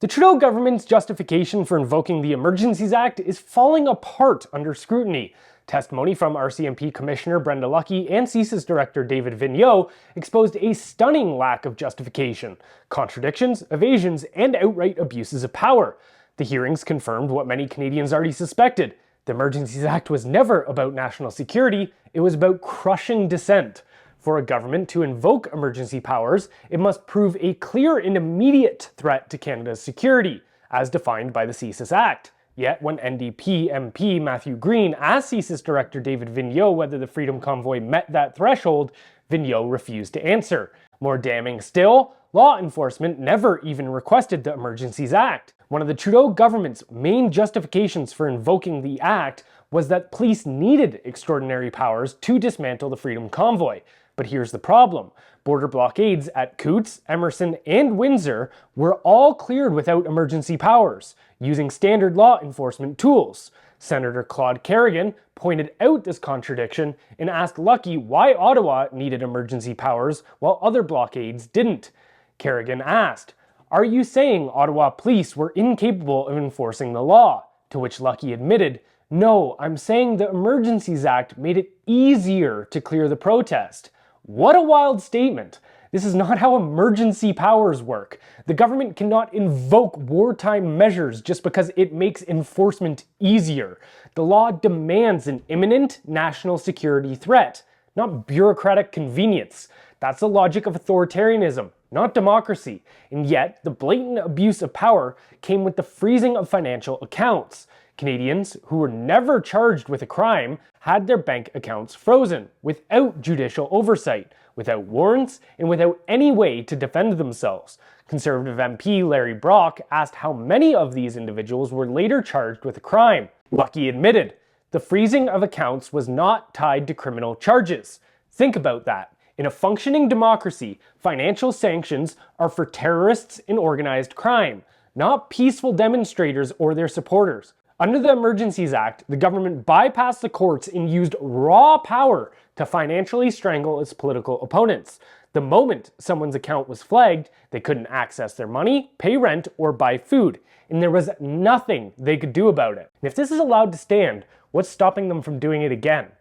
The Trudeau government's justification for invoking the Emergencies Act is falling apart under scrutiny. Testimony from RCMP Commissioner Brenda Lucki and CSIS Director David Vigneault exposed a stunning lack of justification, contradictions, evasions, and outright abuses of power. The hearings confirmed what many Canadians already suspected. The Emergencies Act was never about national security, it was about crushing dissent. For a government to invoke emergency powers, it must prove a clear and immediate threat to Canada's security, as defined by the CSIS Act. Yet when NDP MP Matthew Green asked CSIS Director David Vigneault whether the Freedom Convoy met that threshold, Vigneault refused to answer. More damning still, law enforcement never even requested the Emergencies Act. One of the Trudeau government's main justifications for invoking the Act was that police needed extraordinary powers to dismantle the Freedom Convoy. But here's the problem. Border blockades at Coutts, Emerson, and Windsor were all cleared without emergency powers, using standard law enforcement tools. Senator Claude Kerrigan pointed out this contradiction and asked Lucki why Ottawa needed emergency powers while other blockades didn't. Kerrigan asked, "Are you saying Ottawa police were incapable of enforcing the law?" To which Lucki admitted, "No, I'm saying the Emergencies Act made it easier to clear the protest." What a wild statement. This is not how emergency powers work. The government cannot invoke wartime measures just because it makes enforcement easier. The law demands an imminent national security threat, not bureaucratic convenience. That's the logic of authoritarianism, not democracy. And yet, the blatant abuse of power came with the freezing of financial accounts. Canadians who were never charged with a crime had their bank accounts frozen without judicial oversight, without warrants, and without any way to defend themselves. Conservative MP Larry Brock asked how many of these individuals were later charged with a crime. Lucki admitted, the freezing of accounts was not tied to criminal charges. Think about that. In a functioning democracy, financial sanctions are for terrorists and organized crime, not peaceful demonstrators or their supporters. Under the Emergencies Act, the government bypassed the courts and used raw power to financially strangle its political opponents. The moment someone's account was flagged, they couldn't access their money, pay rent, or buy food, and there was nothing they could do about it. And if this is allowed to stand, what's stopping them from doing it again?